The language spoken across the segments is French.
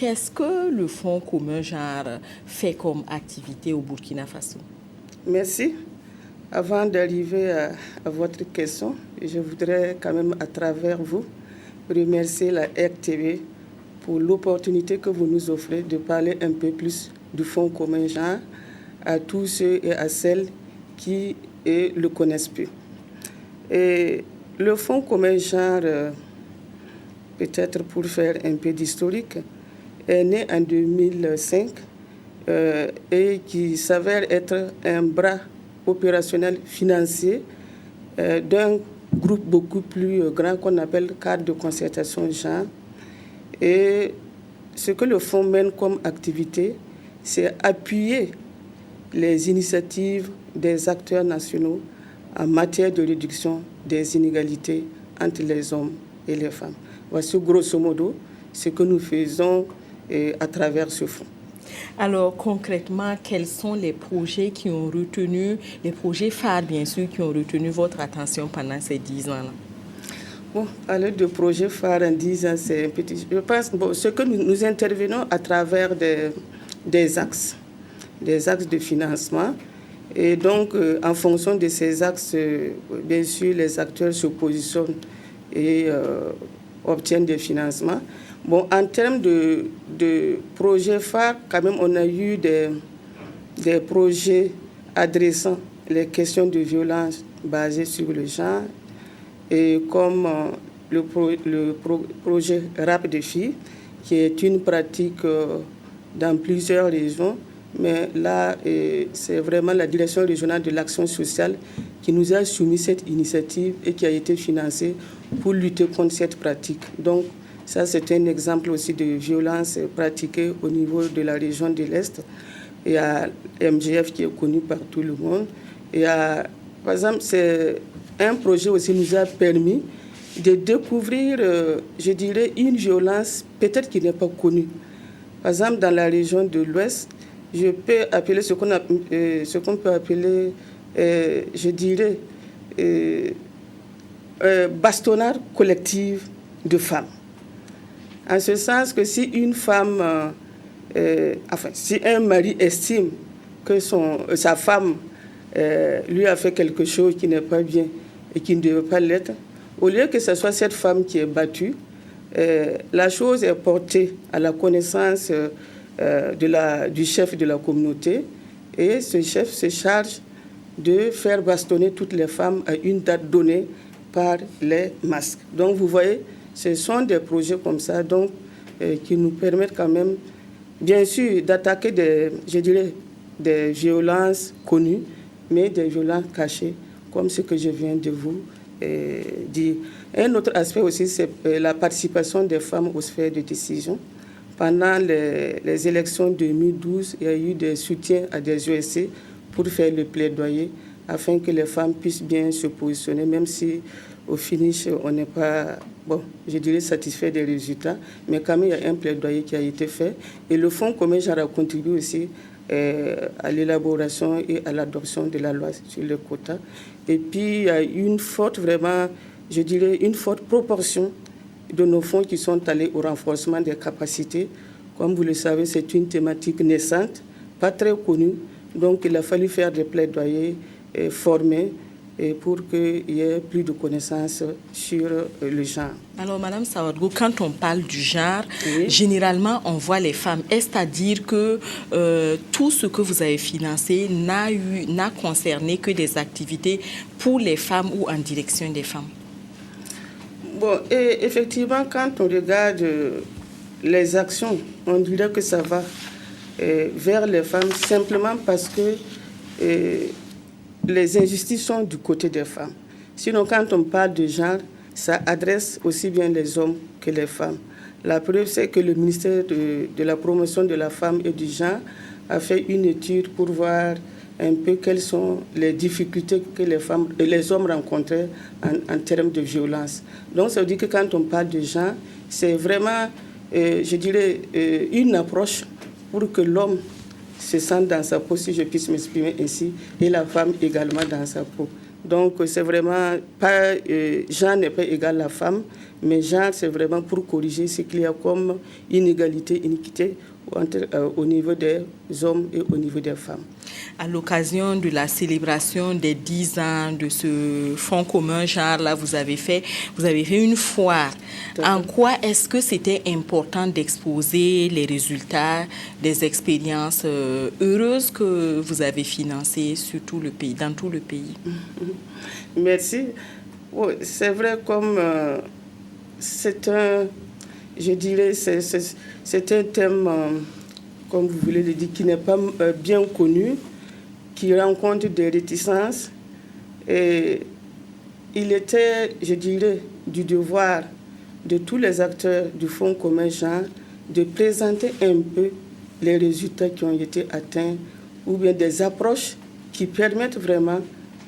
Qu'est-ce que le Fonds commun genre fait comme activité au Burkina Faso? Merci. Avant d'arriver à votre question, je voudrais quand même, à travers vous, remercier la RTV pour l'opportunité que vous nous offrez de parler un peu plus du Fonds commun genre à tous ceux et à celles qui le connaissent peu. Et le Fonds commun genre, peut-être pour faire un peu d'historique, est né en 2005 et qui s'avère être un bras opérationnel financier d'un groupe beaucoup plus grand qu'on appelle cadre de concertation genre. Et ce que le fonds mène comme activité, c'est appuyer les initiatives des acteurs nationaux en matière de réduction des inégalités entre les hommes et les femmes. Voici grosso modo ce que nous faisons à travers ce fonds. Alors concrètement, quels sont les projets qui ont retenu, les projets phares bien sûr, qui ont retenu votre attention pendant ces 10 ans-là? Bon, parler de projets phares en 10 ans, c'est un petit... Je pense ce que nous intervenons à travers des axes de financement. Et donc, en fonction de ces axes, bien sûr, les acteurs se positionnent et obtiennent des financements. Bon, en termes de projets phares, quand même, on a eu des projets adressant les questions de violence basées sur le genre, et comme le projet RAP des filles, qui est une pratique dans plusieurs régions, mais là, c'est vraiment la direction régionale de l'action sociale qui nous a soumis cette initiative et qui a été financée pour lutter contre cette pratique. Donc, ça, c'est un exemple aussi de violence pratiquée au niveau de la région de l'Est. Il y a MGF qui est connu par tout le monde. Par exemple, c'est un projet aussi qui nous a permis de découvrir, je dirais, une violence peut-être qui n'est pas connue. Par exemple, dans la région de l'Ouest, je peux appeler ce qu'on peut appeler, je dirais, bastonnade collective de femmes. En ce sens que si une femme, si un mari estime que sa femme lui a fait quelque chose qui n'est pas bien et qui ne devait pas l'être, au lieu que ce soit cette femme qui est battue, la chose est portée à la connaissance du chef de la communauté, et ce chef se charge de faire bastonner toutes les femmes à une date donnée par les masques. Donc vous voyez, ce sont des projets comme ça donc, qui nous permettent quand même, bien sûr, d'attaquer des violences connues, mais des violences cachées, comme ce que je viens de vous dire. Un autre aspect aussi, c'est la participation des femmes aux sphères de décision. Pendant les élections 2012, il y a eu des soutiens à des OSC pour faire le plaidoyer afin que les femmes puissent bien se positionner, même si au finish, on n'est pas, satisfait des résultats, mais quand même, il y a un plaidoyer qui a été fait. Et le Fonds commun genre a contribué aussi à l'élaboration et à l'adoption de la loi sur le quota. Et puis, il y a une forte proportion de nos fonds qui sont allés au renforcement des capacités. Comme vous le savez, c'est une thématique naissante, pas très connue. Donc, il a fallu faire des plaidoyers, former, pour qu'il y ait plus de connaissances sur le genre. Alors, Madame Sawadgo, quand on parle du genre, oui, généralement, on voit les femmes. Est-ce à dire que tout ce que vous avez financé n'a concerné que des activités pour les femmes ou en direction des femmes? Bon, et effectivement, quand on regarde les actions, on dirait que ça va vers les femmes simplement parce que les injustices sont du côté des femmes. Sinon, quand on parle de genre, ça adresse aussi bien les hommes que les femmes. La preuve, c'est que le ministère de la promotion de la femme et du genre a fait une étude pour voir un peu quelles sont les difficultés que les hommes rencontraient en termes de violence. Donc, ça veut dire que quand on parle de genre, c'est vraiment, une approche pour que l'homme se sente dans sa peau, si je puisse m'exprimer ainsi, et la femme également dans sa peau. Donc, c'est vraiment pas genre n'est pas égal à la femme, mais genre, c'est vraiment pour corriger ce qu'il y a comme inégalité, iniquité au niveau des hommes et au niveau des femmes. À l'occasion de la célébration des 10 ans de ce fonds commun genre là, vous avez fait une foire. En quoi est-ce que c'était important d'exposer les résultats des expériences heureuses que vous avez financées sur tout le pays, dans tout le pays? Merci. Oui, c'est vrai, comme c'est un, je dirais, c'est un thème, comme vous voulez le dire, qui n'est pas bien connu, qui rencontre des réticences. Et il était, je dirais, du devoir de tous les acteurs du Fonds commun genre de présenter un peu les résultats qui ont été atteints ou bien des approches qui permettent vraiment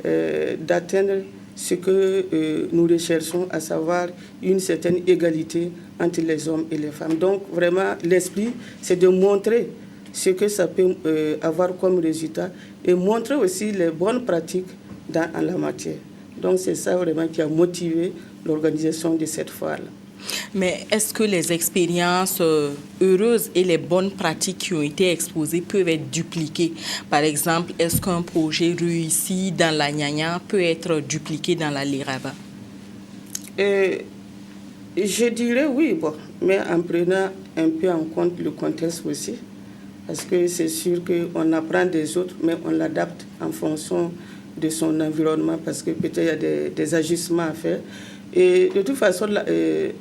d'atteindre ce que nous recherchons, à savoir une certaine égalité entre les hommes et les femmes. Donc vraiment, l'esprit, c'est de montrer ce que ça peut avoir comme résultat et montrer aussi les bonnes pratiques en la matière. Donc c'est ça vraiment qui a motivé l'organisation de cette foire-là. Mais est-ce que les expériences heureuses et les bonnes pratiques qui ont été exposées peuvent être dupliquées? Par exemple, est-ce qu'un projet réussi dans la Nyanya peut être dupliqué dans la Liraba? Je dirais oui, bon, mais en prenant un peu en compte le contexte aussi, parce que c'est sûr qu'on apprend des autres, mais on l'adapte en fonction de son environnement, parce que peut-être il y a des ajustements à faire. Et de toute façon,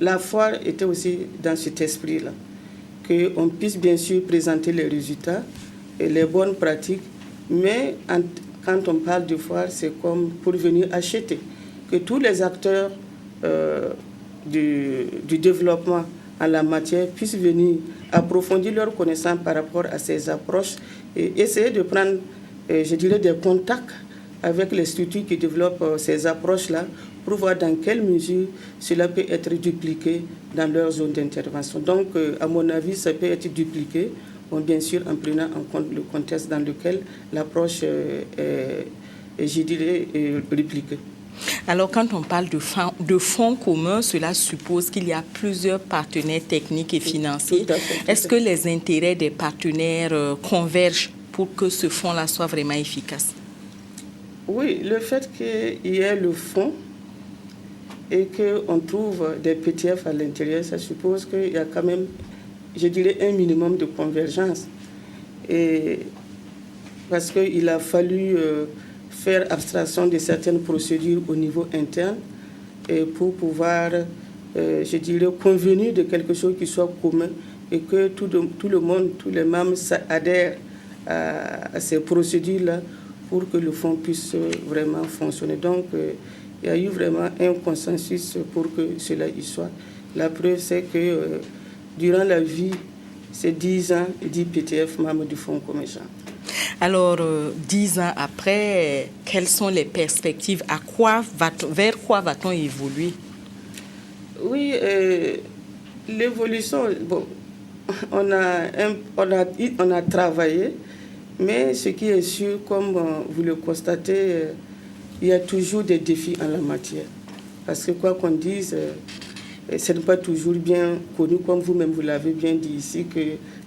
la foire était aussi dans cet esprit-là, qu'on puisse bien sûr présenter les résultats et les bonnes pratiques, mais quand on parle de foire, c'est comme pour venir acheter, que tous les acteurs du développement en la matière puissent venir approfondir leurs connaissances par rapport à ces approches et essayer de prendre, je dirais, des contacts avec les structures qui développent ces approches-là pour voir dans quelle mesure cela peut être dupliqué dans leur zone d'intervention. Donc, à mon avis, ça peut être dupliqué, bon, bien sûr, en prenant en compte le contexte dans lequel l'approche est, je dirais, répliquée. Alors, quand on parle de fonds communs, cela suppose qu'il y a plusieurs partenaires techniques et financiers. Est-ce que les intérêts des partenaires convergent pour que ce fonds-là soit vraiment efficace? Oui, le fait qu'il y ait le fonds et qu'on trouve des PTF à l'intérieur, ça suppose qu'il y a quand même, je dirais, un minimum de convergence. Et parce qu'il a fallu faire abstraction de certaines procédures au niveau interne et pour pouvoir, je dirais, convenir de quelque chose qui soit commun et que tout le monde, tous les membres adhèrent à ces procédures-là pour que le fonds puisse vraiment fonctionner. Donc, il y a eu vraiment un consensus pour que cela y soit. La preuve, c'est que durant la vie, c'est 10 ans, 10 PTF membres du Fonds commun genre. Alors, 10 ans après, quelles sont les perspectives? Vers quoi va-t-on évoluer? Oui, l'évolution, bon, on a travaillé, mais ce qui est sûr, comme vous le constatez, il y a toujours des défis en la matière. Parce que quoi qu'on dise, ce n'est pas toujours bien connu, comme vous-même vous l'avez bien dit ici, que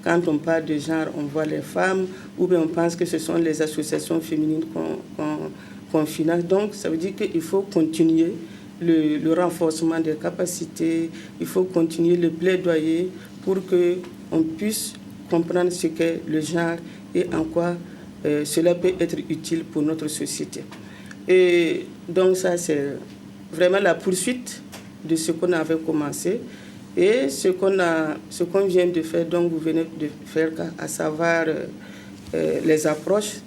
quand on parle de genre, on voit les femmes, ou bien on pense que ce sont les associations féminines qu'on finance. Donc, ça veut dire qu'il faut continuer le renforcement des capacités, il faut continuer le plaidoyer pour qu'on puisse comprendre ce qu'est le genre et en quoi cela peut être utile pour notre société. Et donc ça, c'est vraiment la poursuite de ce qu'on avait commencé et ce qu'on vient de faire, donc vous venez de faire, à savoir les approches.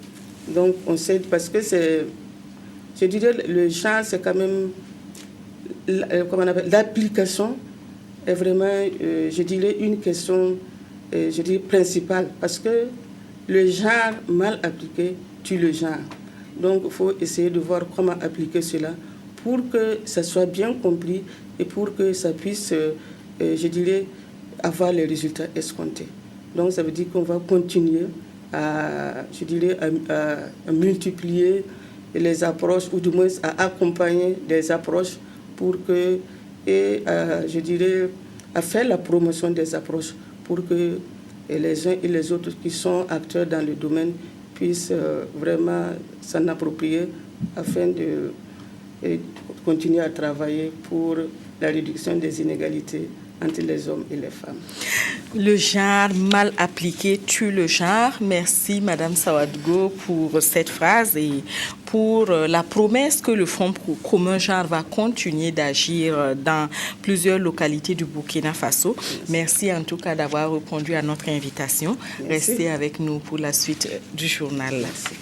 Donc on sait, parce que je dirais, le genre, c'est quand même, comment on appelle, l'application est vraiment, je dirais, une question, je dirais, principale, parce que le genre mal appliqué tue le genre. Donc, il faut essayer de voir comment appliquer cela pour que ça soit bien compris et pour que ça puisse, je dirais, avoir les résultats escomptés. Donc, ça veut dire qu'on va continuer à, je dirais, à multiplier les approches, ou du moins à accompagner des approches pour que, je dirais, à faire la promotion des approches pour que les uns et les autres qui sont acteurs dans le domaine puissent vraiment s'en approprier afin de continuer à travailler pour la réduction des inégalités entre les hommes et les femmes. Le genre mal appliqué tue le genre. Merci Madame Sawadgo pour cette phrase et pour la promesse que le Front commun genre va continuer d'agir dans plusieurs localités du Burkina Faso. Merci en tout cas d'avoir répondu à notre invitation. Merci. Restez avec nous pour la suite du journal. Merci.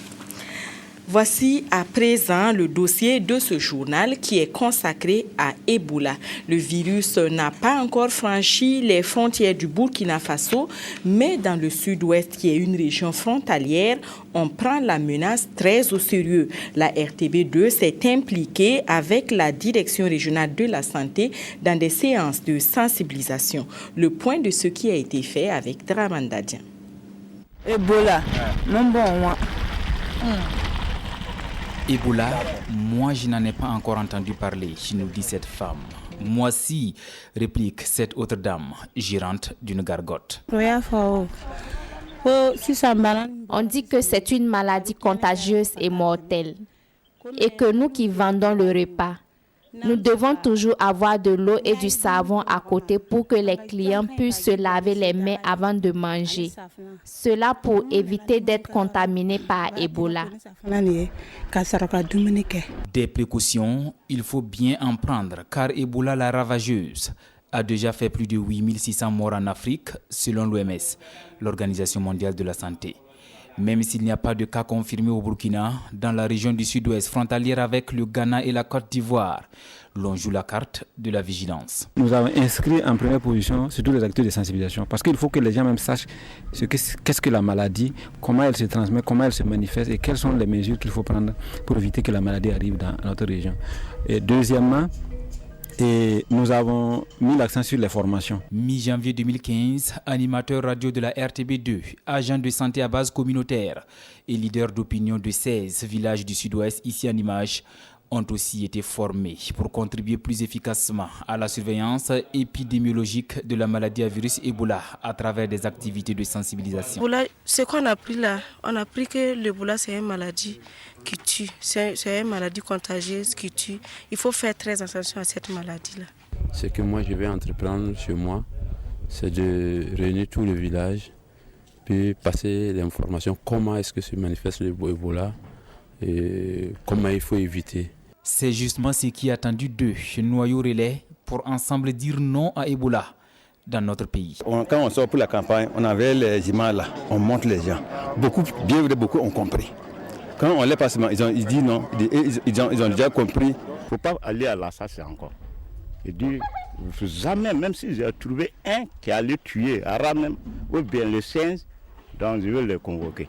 Voici à présent le dossier de ce journal qui est consacré à Ebola. Le virus n'a pas encore franchi les frontières du Burkina Faso, mais dans le sud-ouest, qui est une région frontalière, on prend la menace très au sérieux. La RTB2 s'est impliquée avec la Direction régionale de la santé dans des séances de sensibilisation. Le point de ce qui a été fait avec Dramandadian. Ebola, non bon, moi. Ebola, moi je n'en ai pas encore entendu parler, nous dit cette femme. Moi si, réplique cette autre dame, gérante d'une gargote. On dit que c'est une maladie contagieuse et mortelle et que nous qui vendons le repas, nous devons toujours avoir de l'eau et du savon à côté pour que les clients puissent se laver les mains avant de manger. Cela pour éviter d'être contaminés par Ebola. Des précautions, il faut bien en prendre car Ebola, la ravageuse, a déjà fait plus de 8600 morts en Afrique selon l'OMS, l'Organisation mondiale de la santé. Même s'il n'y a pas de cas confirmés au Burkina, dans la région du sud-ouest frontalière avec le Ghana et la Côte d'Ivoire, l'on joue la carte de la vigilance. Nous avons inscrit en première position surtout les acteurs de sensibilisation parce qu'il faut que les gens même sachent qu'est-ce que la maladie, comment elle se transmet, comment elle se manifeste et quelles sont les mesures qu'il faut prendre pour éviter que la maladie arrive dans notre région. Et deuxièmement, et nous avons mis l'accent sur les formations. Mi-janvier 2015, animateur radio de la RTB2, agent de santé à base communautaire et leader d'opinion de 16 villages du sud-ouest ici en image ont aussi été formés pour contribuer plus efficacement à la surveillance épidémiologique de la maladie à virus Ebola à travers des activités de sensibilisation. Ce qu'on a appris là, on a appris que l'Ebola c'est une maladie qui tue, c'est une maladie contagieuse qui tue. Il faut faire très attention à cette maladie-là. Ce que moi je vais entreprendre chez moi, c'est de réunir tout le village, puis passer l'information comment est-ce que se manifeste l'Ebola et comment il faut éviter. C'est justement ce qui est attendu d'eux, Noyau Relais, pour ensemble dire non à Ebola dans notre pays. Quand on sort pour la campagne, on avait les images là, on montre les gens. Beaucoup ont compris. Quand on les passe, ils disent non, ils ont déjà compris. Il ne faut pas aller à l'assassin encore. Il dit, jamais, même si j'ai trouvé un qui allait tuer, arabe même, ou bien le singe, donc je vais le convoquer.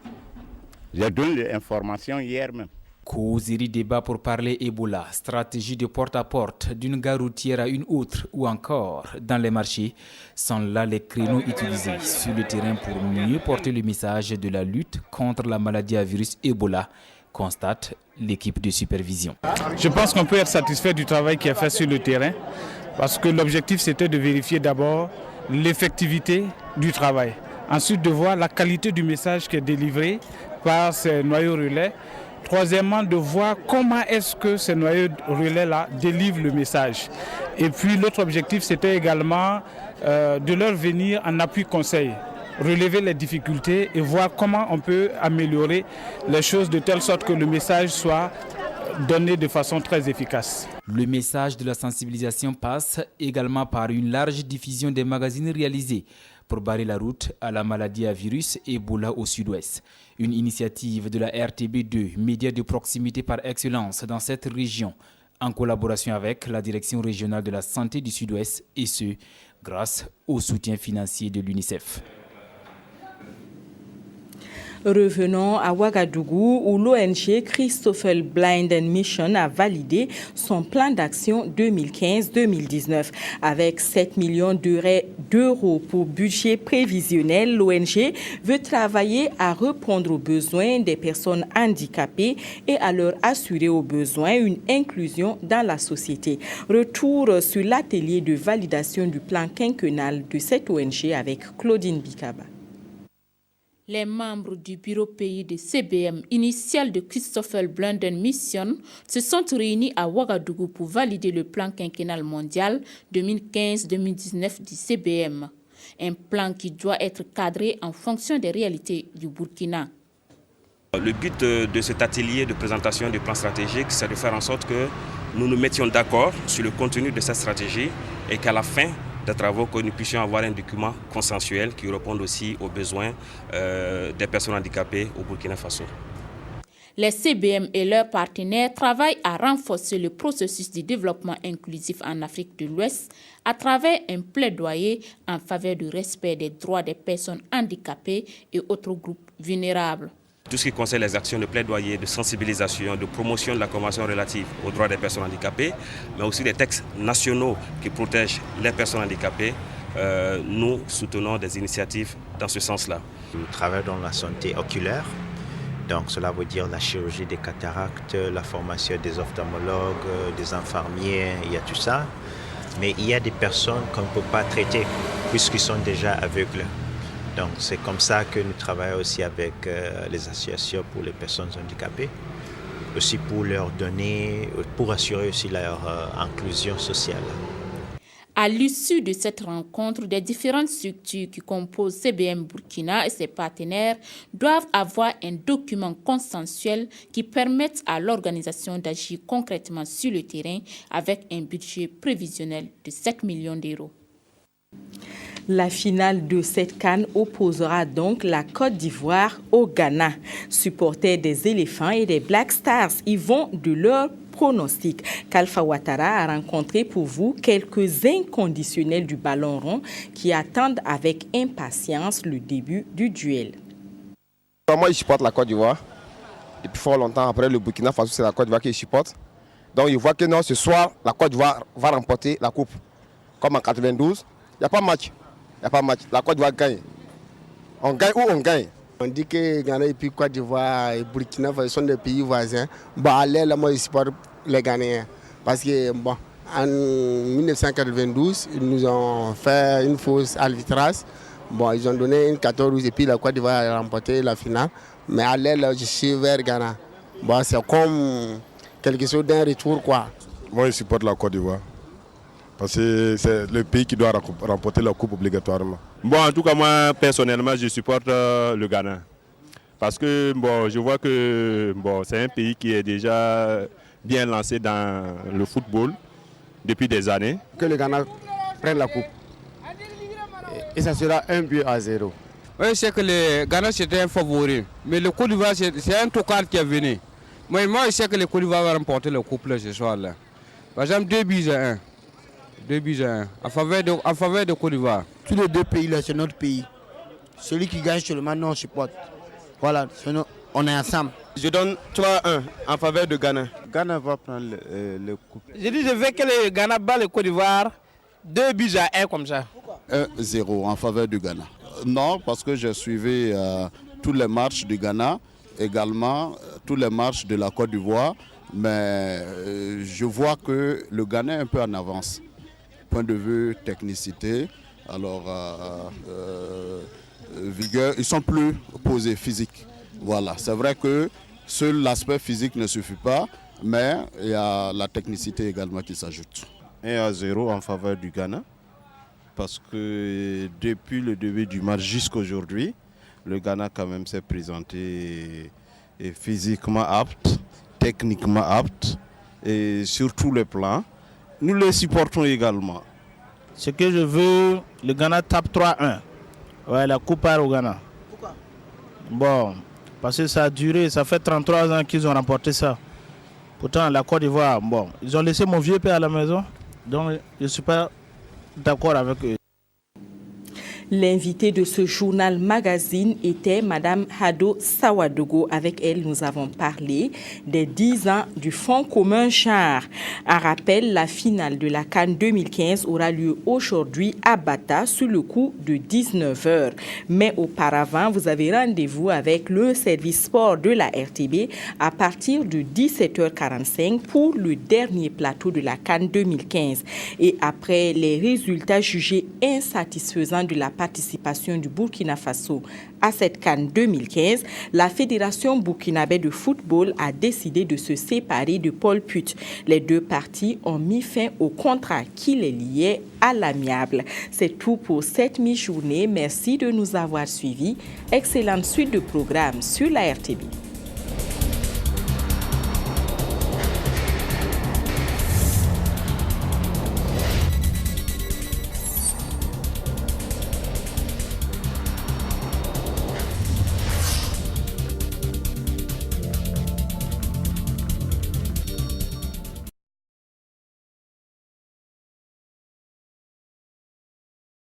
J'ai donné l'information hier même. Causerie débat pour parler Ebola, stratégie de porte-à-porte d'une gare routière à une autre ou encore dans les marchés sont là les créneaux utilisés sur le terrain pour mieux porter le message de la lutte contre la maladie à virus Ebola, constate l'équipe de supervision. Je pense qu'on peut être satisfait du travail qui est fait sur le terrain parce que l'objectif c'était de vérifier d'abord l'effectivité du travail, ensuite de voir la qualité du message qui est délivré par ces noyaux relais. Troisièmement, de voir comment est-ce que ces noyaux relais-là délivrent le message. Et puis l'autre objectif, c'était également de leur venir en appui conseil, relever les difficultés et voir comment on peut améliorer les choses de telle sorte que le message soit donné de façon très efficace. Le message de la sensibilisation passe également par une large diffusion des magazines réalisés pour barrer la route à la maladie à virus Ebola au sud-ouest. Une initiative de la RTB2, média de proximité par excellence dans cette région, en collaboration avec la Direction régionale de la santé du sud-ouest, et ce, grâce au soutien financier de l'UNICEF. Revenons à Ouagadougou où l'ONG Christoffel Blind Mission a validé son plan d'action 2015-2019. Avec 7 millions d'euros pour budget prévisionnel, l'ONG veut travailler à répondre aux besoins des personnes handicapées et à leur assurer aux besoins une inclusion dans la société. Retour sur l'atelier de validation du plan quinquennal de cette ONG avec Claudine Bikaba. Les membres du bureau pays de CBM, initial de Christoffel Blind Mission, se sont réunis à Ouagadougou pour valider le plan quinquennal mondial 2015-2019 du CBM. Un plan qui doit être cadré en fonction des réalités du Burkina. Le but de cet atelier de présentation du plan stratégique, c'est de faire en sorte que nous nous mettions d'accord sur le contenu de cette stratégie et qu'à la fin des travaux, que nous puissions avoir un document consensuel qui réponde aussi aux besoins des personnes handicapées au Burkina Faso. Les CBM et leurs partenaires travaillent à renforcer le processus de développement inclusif en Afrique de l'Ouest à travers un plaidoyer en faveur du respect des droits des personnes handicapées et autres groupes vulnérables. Tout ce qui concerne les actions de plaidoyer, de sensibilisation, de promotion de la Convention relative aux droits des personnes handicapées, mais aussi des textes nationaux qui protègent les personnes handicapées, nous soutenons des initiatives dans ce sens-là. Nous travaillons dans la santé oculaire, donc cela veut dire la chirurgie des cataractes, la formation des ophtalmologues, des infirmiers, il y a tout ça. Mais il y a des personnes qu'on ne peut pas traiter puisqu'ils sont déjà aveugles. Donc c'est comme ça que nous travaillons aussi avec les associations pour les personnes handicapées, aussi pour leur donner, pour assurer aussi leur inclusion sociale. À l'issue de cette rencontre, des différentes structures qui composent CBM Burkina et ses partenaires doivent avoir un document consensuel qui permette à l'organisation d'agir concrètement sur le terrain avec un budget prévisionnel de 7 millions d'euros. La finale de cette CAN opposera donc la Côte d'Ivoire au Ghana. Supporters des éléphants et des Black Stars y vont de leur pronostic. Kalfa Ouattara a rencontré pour vous quelques inconditionnels du ballon rond qui attendent avec impatience le début du duel. Moi, je supporte la Côte d'Ivoire. Depuis fort longtemps, après le Burkina Faso, c'est la Côte d'Ivoire que je supporte. Donc, je vois que non, ce soir, la Côte d'Ivoire va remporter la coupe. Comme en 92, il n'y a pas de match. Il n'y a pas de match. La Côte d'Ivoire gagne. On gagne ou on gagne. On dit que Ghana et puis Côte d'Ivoire et Burkina Faso sont des pays voisins. Bon, allez, là, moi, je supporte les Ghanéens. Parce que, bon, en 1992, ils nous ont fait une fausse arbitrage. Bon, ils ont donné une 14 et puis la Côte d'Ivoire a remporté la finale. Mais allez, là, je suis vers Ghana. Bon, c'est comme quelque chose d'un retour, quoi. Moi, je supporte la Côte d'Ivoire. Parce que c'est le pays qui doit remporter la coupe obligatoirement. Bon, en tout cas, moi, personnellement, je supporte le Ghana. Parce que bon, je vois que bon, c'est un pays qui est déjà bien lancé dans le football depuis des années. Que le Ghana prenne la coupe. Et ça sera 1-0. Oui, c'est que le Ghana c'était un favori. Mais le Côte d'Ivoire, c'est un tocard qui est venu. Mais moi, je sais que le Côte d'Ivoire va remporter la coupe là, ce soir-là. Par exemple, 2-1. 2-1 en faveur de Côte d'Ivoire. Tous les deux pays là, c'est notre pays. Celui qui gagne seulement, nous on supporte. Voilà, on est ensemble. Je donne 3-1 en faveur de Ghana. Ghana va prendre le coupe. Je dis, je veux que le Ghana bat le Côte d'Ivoire 2-1 comme ça. 1-0 en faveur du Ghana. Non, parce que j'ai suivi tous les matchs du Ghana, également tous les matchs de la Côte d'Ivoire, mais je vois que le Ghana est un peu en avance. Point de vue technicité, alors vigueur, ils sont plus posés physique. Voilà, c'est vrai que seul l'aspect physique ne suffit pas, mais il y a la technicité également qui s'ajoute. 1-0 en faveur du Ghana, parce que depuis le début du match jusqu'à aujourd'hui, le Ghana quand même s'est présenté physiquement apte, techniquement apte, et sur tous les plans. Nous les supportons également. Ce que je veux, le Ghana tape 3-1. Ouais, la coupe part au Ghana. Pourquoi? Bon, parce que ça a duré, ça fait 33 ans qu'ils ont remporté ça. Pourtant, la Côte d'Ivoire, bon, ils ont laissé mon vieux père à la maison, donc je ne suis pas d'accord avec eux. L'invitée de ce journal magazine était Madame Hado Sawadogo. Avec elle, nous avons parlé des 10 ans du Fonds commun genre. Un rappel, la finale de la CAN 2015 aura lieu aujourd'hui à Bata sur le coup de 19h. Mais auparavant, vous avez rendez-vous avec le service sport de la RTB à partir de 17h45 pour le dernier plateau de la CAN 2015. Et après les résultats jugés insatisfaisants de la participation du Burkina Faso à cette CAN 2015, la Fédération burkinabé de football a décidé de se séparer de Paul Put. Les deux parties ont mis fin au contrat qui les liait à l'amiable. C'est tout pour cette mi-journée. Merci de nous avoir suivis. Excellente suite de programmes sur la RTB.